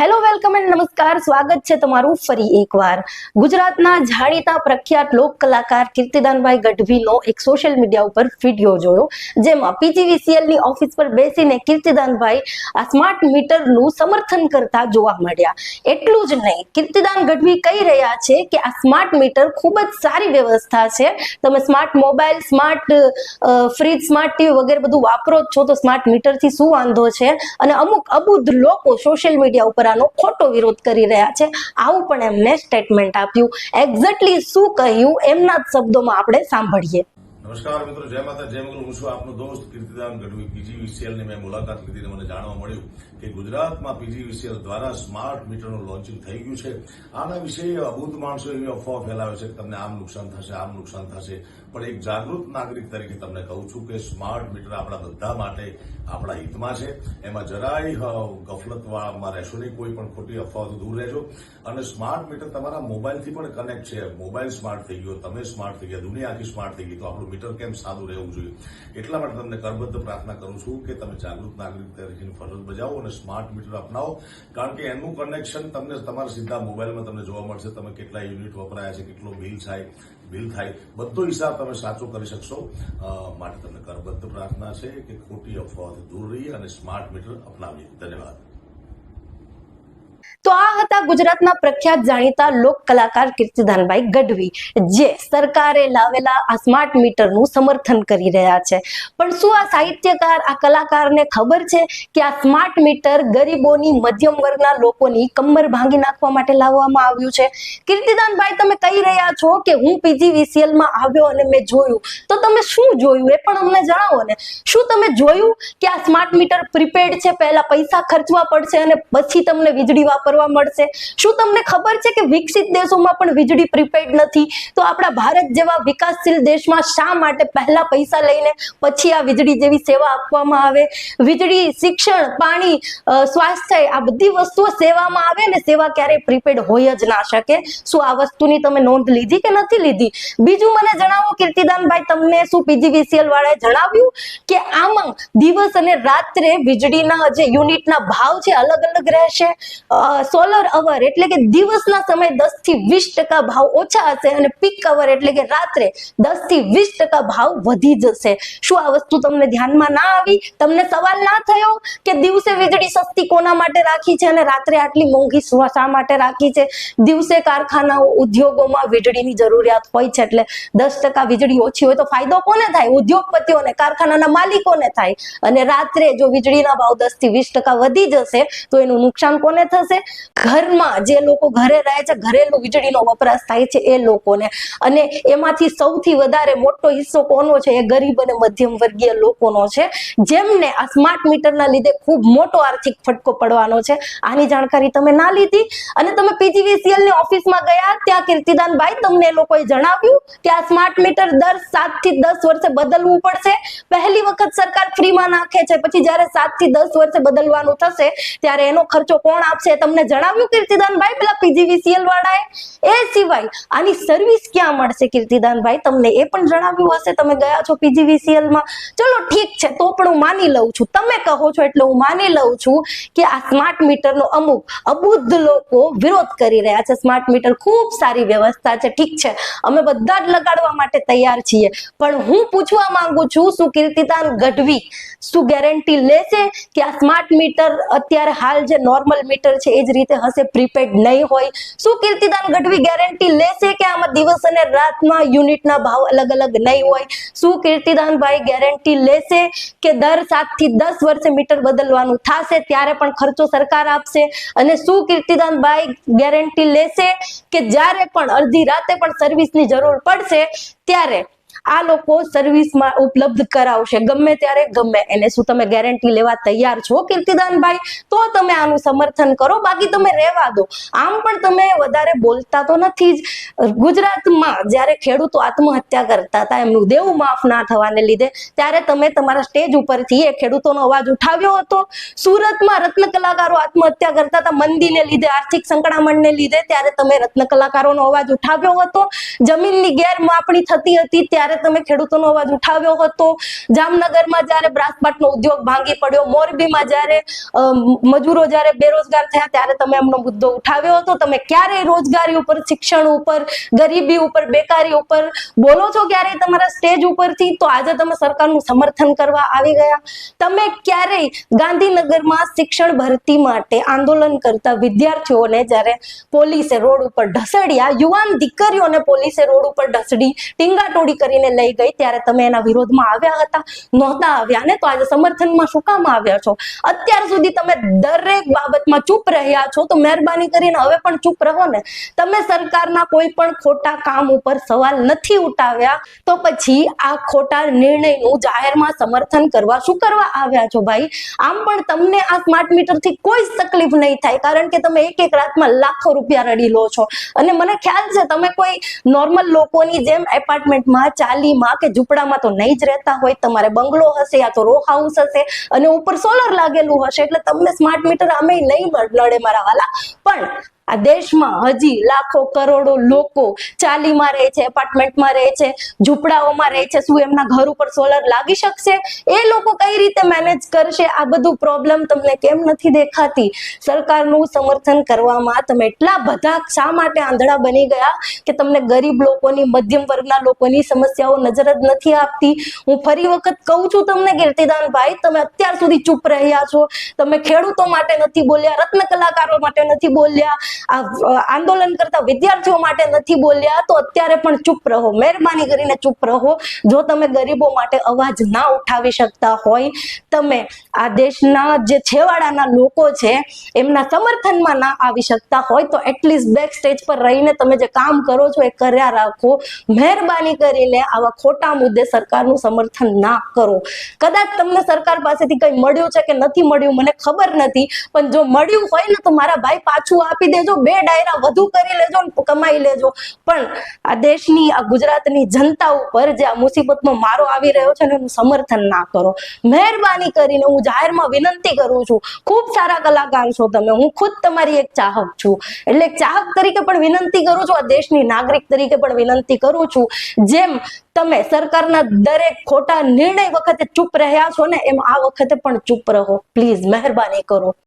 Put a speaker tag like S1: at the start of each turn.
S1: Hello welcome and નમસ્કાર, સ્વાગત છે તમારું ફરી એકવાર. ગુજરાતના જાણીતા પ્રખ્યાત લોક કલાકાર કીર્તિદાનભાઈ ગઢવીનો એક સોશિયલ મીડિયા ઉપર વિડીયો જોયો, જેમાં પીજીવીસીએલ ની ઓફિસ પર બેસીને કીર્તિદાનભાઈ આ સ્માર્ટ મીટરનું સમર્થન કરતા જોવા મળ્યા. એટલું જ નહીં, કીર્તિદાન ગઢવી કહી રહ્યા છે કે આ સ્માર્ટ મીટર ખૂબ જ સારી વ્યવસ્થા છે. તમે smart mobile, smart fridge, smart TV વગેરે બધું વાપરો જ છો, તો સ્માર્ટ મીટરથી શું વાંધો છે? અને અમુક અબુદ્ધ લોકો સોશિયલ મીડિયા ઉપર આનો ખોટો વિરોધ કરી રહ્યા છે. આવું પણ એમને સ્ટેટમેન્ટ આપ્યું. એક્ઝેક્ટલી શું કહ્યું એમના જ શબ્દોમાં આપણે સાંભળીએ.
S2: નમસ્કાર મિત્રો, જય માતા જય મંગલ. હું છું આપનો દોસ્ત કીર્તિદાન ગઢવી. પીજીવીસીએલ ની મેં મુલાકાત લીધી અને મને જાણવા મળ્યું કે ગુજરાતમાં પીજીવીસીએલ દ્વારા સ્માર્ટ મીટરનું લોન્ચિંગ થઈ ગયું છે. આના વિશે અબુદ્ધ માણસો એવી અફવા ફેલાવે છે કે તમને આમ નુકસાન થશે, આમ નુકસાન થશે. પણ એક જાગૃત નાગરિક તરીકે તમને કહું છું કે સ્માર્ટ મીટર આપણા બધા માટે આપણા હિતમાં છે. એમાં જરાય ગફલતમાં રહેશો નહીં, કોઈ પણ ખોટી અફવાથી દૂર રહેજો. અને સ્માર્ટ મીટર તમારા મોબાઈલથી પણ કનેક્ટ છે. મોબાઈલ સ્માર્ટ થઈ ગયો, તમે સ્માર્ટ થઈ ગયા, દુનિયા આખી સ્માર્ટ થઈ ગઈ, તો આપણું મીટર કેમ સાદું રહેવું જોઈએ? એટલા માટે તમને કરબદ્ધ પ્રાર્થના કરું છું કે તમે જાગૃત નાગરિક તરીકેની ફરજ બજાવો અને સ્માર્ટ મીટર અપનાવો. કારણ કે એનું કનેક્શન તમને તમારા સીધા મોબાઈલમાં તમને જોવા મળશે. તમે કેટલા યુનિટ વપરાયા છે, કેટલો બિલ થાય, બધો હિસાબ તમે સાચો કરી શકશો. માટે તમને કરબદ્ધ પ્રાર્થના છે કે ખોટી અફવાઓથી દૂર રહીએ અને સ્માર્ટ મીટર અપનાવીએ. ધન્યવાદ.
S1: તો આ હતા ગુજરાતના પ્રખ્યાત જાણીતા લોક કલાકાર કીર્તિદાનભાઈ ગઢવી, જે સરકારે લાવેલા આ સ્માર્ટ મીટરનું સમર્થન કરી રહ્યા છે. પણ શું આ સાહિત્યકાર, આ કલાકારને ખબર છે કે આ સ્માર્ટ મીટર ગરીબોની, મધ્યમ વર્ગના લોકોની કમર ભાંગી નાખવા માટે લાવવામાં આવ્યું છે? કીર્તિદાનભાઈ, તમે કહી રહ્યા છો કે હું પીજીવીસીએલ માં આવ્યો અને મેં જોયું, તો તમે શું જોયું એ પણ અમને જણાવો ને. શું તમે જોયું કે આ સ્માર્ટ મીટર પ્રીપેડ છે, પહેલા પૈસા ખર્ચવા પડશે અને પછી તમને વીજળી વાપરવા મળશે? શું તમને ખબર છે કે વિકસિત દેશોમાં પણ વીજળી પ્રીપેડ નથી? તો આપણા ભારત જેવા વિકાસશીલ દેશમાં શા માટે પહેલા પૈસા લઈને પછી આ વીજળી જેવી સેવા આપવામાં આવે? વીજળી, શિક્ષણ, પાણી, સ્વાસ્થ્ય, આ બધી વસ્તુઓ સેવામાં આવે ને સેવા ક્યારેય પ્રીપેડ હોય જ ના શકે. શું આ વસ્તુની તમે નોંધ લીધી કે નથી લીધી? બીજું મને જણાવો કીર્તિદાનભાઈ, તમને શું પીજીવીસીએલ વાળાએ જણાવ્યું કે આમાં દિવસ અને રાત્રે વીજળીના જે યુનિટના ભાવ છે અલગ અલગ રહેશે? સોલર અવર એટલે કે દિવસના સમય 10 થી 20% ભાવ ઓછા હશે અને પીક અવર એટલે કે રાત્રે 10 થી 20% ભાવ વધી જશે. શું આ વસ્તુ તમને ધ્યાનમાં ના આવી? તમને સવાલ ના થયો કે દિવસે વીજળી સસ્તી કોના માટે રાખી છે અને રાત્રે આટલી મોંઘી શા માટે રાખી છે? દિવસે કારખાનાઓ, ઉદ્યોગોમાં વીજળીની જરૂરિયાત હોય છે, એટલે 10% વીજળી ઓછી હોય તો ફાયદો કોને થાય? ઉદ્યોગપતિઓને, કારખાનાના માલિકોને થાય. અને રાત્રે જો વીજળીના ભાવ 10 થી 20% વધી જશે તો એનું નુકસાન કોને થશે? ઘરમાં જે લોકો ઘરે રહે છે, ઘરેલું વીજળીનો વપરાશ થાય છે એ લોકોને. અને એમાંથી સૌથી વધારે મોટો હિસ્સો કોનો છે? એ ગરીબ અને મધ્યમ વર્ગીય લોકોનો છે, જેમને આ સ્માર્ટ મીટરના લીધે ખૂબ મોટો આર્થિક ફટકો પડવાનો છે. આની જાણકારી તમે ના લીધી અને તમે પીજીવીસીએલ ની ઓફિસમાં ગયા, ત્યાં કીર્તિદાનભાઈ તમને એ લોકોએ જણાવ્યું કે આ સ્માર્ટ મીટર દર 7 થી 10 વર્ષે બદલવું પડશે. પહેલી વખત સરકાર ફ્રીમાં નાખે છે, પછી જ્યારે 7 થી 10 વર્ષે બદલવાનું થશે ત્યારે એનો ખર્ચો કોણ આપશે? તમને જણાવ્યું કીર્તિદાનભાઈ પેલા પીજીવીસીએલ વાળાએ? એ સિવાય આની સર્વિસ ક્યાં મળશે કીર્તિદાનભાઈ? તમને એ પણ જણાવ્યું હશે. તમે ગયા છો પીજીવીસીએલ માં, ચલો ઠીક છે, તો પણ હું માની લઉં છું, તમે કહો છો એટલે હું માની લઉં છું કે આ સ્માર્ટ મીટરનો અમુક અબુદ્ધ લોકો વિરોધ કરી રહ્યા છે. સ્માર્ટ મીટર ખૂબ સારી વ્યવસ્થા છે, ઠીક છે, અમે બધા જ લગાડવા માટે તૈયાર છીએ. પણ હું પૂછવા માંગુ છું, શું કીર્તિદાન ગઢવી શું ગેરંટી લેશે કે આ સ્માર્ટ મીટર અત્યારે હાલ જે નોર્મલ મીટર છે એ જ રીતે હશે, પ્રીપેડ નહીં હોય? શું કીર્તિદાન ગઢવી ગેરંટી લેશે કે આમાં દિવસ અને રાતમાં યુનિટના ભાવ અલગ અલગ નહીં હોય? શું કીર્તિદાનભાઈ ગેરંટી લેશે કે દર 7 થી 10 વર્ષે મીટર બદલવાનું થશે ત્યારે પણ ખર્ચો સરકાર આપશે? અને શું કીર્તિદાનભાઈ ગેરંટી લેશે કે જ્યારે પણ અડધી રાતે પણ સર્વિસની જરૂર પડશે ત્યારે આ લોકો સર્વિસમાં ઉપલબ્ધ કરાવશે, ગમે ત્યારે ગમે એને? શું તમે ગેરંટી લેવા તૈયાર છો કીર્તિદાનભાઈ? તો તમે આનું સમર્થન કરો, બાકી તમે રહેવા દો. આમ પણ તમે વધારે બોલતા તો નથી જ. ગુજરાતમાં જ્યારે ખેડૂતો આત્મહત્યા કરતા હતા, એમનું દેવું માફ ના થવાને લીધે, ત્યારે તમે તમારા સ્ટેજ ઉપરથી એ ખેડૂતોનો અવાજ ઉઠાવ્યો હતો. સુરતમાં રત્ન કલાકારો આત્મહત્યા કરતા હતા મંદીને લીધે, આર્થિક સંકળામણને લીધે, ત્યારે તમે રત્ન કલાકારોનો અવાજ ઉઠાવ્યો હતો. જમીનની ગેરમાપણી થતી હતી ત્યારે ત્યારે તમે ખેડૂતોનો અવાજ ઉઠાવ્યો હતો? જામનગરમાં જ્યારે બ્રાસપાટનો ઉદ્યોગ ભાંગી પડ્યો, મોરબીમાં જ્યારે મજૂરો જ્યારે બેરોજગાર થયા ત્યારે તમે એમનો મુદ્દો ઉઠાવ્યો હતો? તમે ક્યારેય રોજગારી ઉપર, શિક્ષણ ઉપર, ગરીબી ઉપર, બેકારી ઉપર બોલો છો ક્યારેય તમારા સ્ટેજ ઉપરથી? તો આજે તમે સરકારનું સમર્થન કરવા આવી ગયા. તમે ક્યારેય ગાંધીનગરમાં શિક્ષણ ભરતી માટે આંદોલન કરતા વિદ્યાર્થીઓને જ્યારે પોલીસે રોડ ઉપર ઢસડ્યા, યુવાન દીકરીઓને પોલીસે રોડ ઉપર ઢસડી ટીંગાટોડી કરીને લઈ ગઈ, ત્યારે તમે એના વિરોધમાં આવ્યા હતા? નહોતા આવ્યા ને? તો આજે સમર્થનમાં શું કામ આવ્યા છો? અત્યાર સુધી તમે દરેક બાબતમાં ચૂપ રહ્યા છો, તો મહેરબાની કરીને હવે પણ ચૂપ રહો ને. તમે સરકારના કોઈ પણ ખોટા કામ ઉપર સવાલ નથી ઉઠાવ્યા, તો પછી આ ખોટા નિર્ણયનું જાહેરમાં સમર્થન કરવા શું કરવા આવ્યા છો ભાઈ? આમ પણ તમને આ સ્માર્ટ મીટર થી કોઈ જ તકલીફ નહીં થાય, કારણ કે તમે એક એક રાતમાં લાખો રૂપિયા રડી લો છો. અને મને ખ્યાલ છે તમે કોઈ નોર્મલ લોકોની જેમ એપાર્ટમેન્ટમાં, ચાલીમાં કે ઝૂંપડામાં તો નહીં જ રહેતા હોય. તમારે બંગલો હશે યા તો રો હાઉસ હશે અને ઉપર સોલર લાગેલું હશે, એટલે તમને સ્માર્ટ મીટર આમે નહીં નડે મારા વાલા. પણ આ દેશમાં હજી લાખો કરોડો લોકો ચાલીમાં રહે છે, એપાર્ટમેન્ટમાં રહે છે, ઝૂંપડાઓમાં રહે છે. શું એમના ઘર ઉપર સોલર લાગી શકશે? એ લોકો કઈ રીતે મેનેજ કરશે? આ બધું પ્રોબ્લેમ તમને કેમ નથી દેખાતી? સરકારનું સમર્થન કરવામાં તમે એટલા બધા શા માટે આંધળા બની ગયા કે તમને ગરીબ લોકોની, મધ્યમ વર્ગના લોકોની સમસ્યાઓ નજર જ નથી આપતી? હું ફરી વખત કહું છું તમને કીર્તિદાનભાઈ, તમે અત્યાર સુધી ચૂપ રહ્યા છો. તમે ખેડૂતો માટે નથી બોલ્યા, રત્ન કલાકારો માટે નથી બોલ્યા, આંદોલન કરતા વિદ્યાર્થીઓ માટે નથી બોલ્યા, તો અત્યારે પણ ચૂપ રહો. મહેરબાની કરીને ચૂપ રહો. જો તમે ગરીબો માટે અવાજ ના ઉઠાવી શકતા હોય, તમે આ દેશના જે છેવાડાના લોકો છે એમના સમર્થનમાં ના આવી શકતા હોય, તો એટલીસ્ટ બેક સ્ટેજ પર રહીને તમે જે કામ કરો છો એ કર્યા રાખો. મહેરબાની કરીને આવા ખોટા મુદ્દે સરકારનું સમર્થન ના કરો. કદાચ તમને સરકાર પાસેથી કઈ મળ્યું છે કે નથી મળ્યું મને ખબર નથી, પણ જો મળ્યું હોય ને તો મારા ભાઈ પાછું આપી દેજો. 2 ડાયરા વધુ કરી લેજો ને કમાઈ લેજો. પણ આ દેશની, આ ગુજરાતની જનતા ઉપર જે આ મુસીબતનો મારો આવી રહ્યો છે ને એનું સમર્થન ના કરો. મહેરબાની કરીને હું જાહેરમાં વિનંતી કરું છું. ખૂબ સારા કલાકાર છો તમે, હું ખુદ તમારી એક ચાહક છું, એટલે એક ચાહક તરીકે પણ વિનંતી કરું છું, આ દેશની નાગરિક તરીકે પણ વિનંતી કરું છું. જેમ તમે સરકારના દરેક ખોટા નિર્ણય વખતે ચૂપ રહ્યા છો ને, એમ આ વખતે પણ ચૂપ રહો પ્લીઝ. મહેરબાની કરો.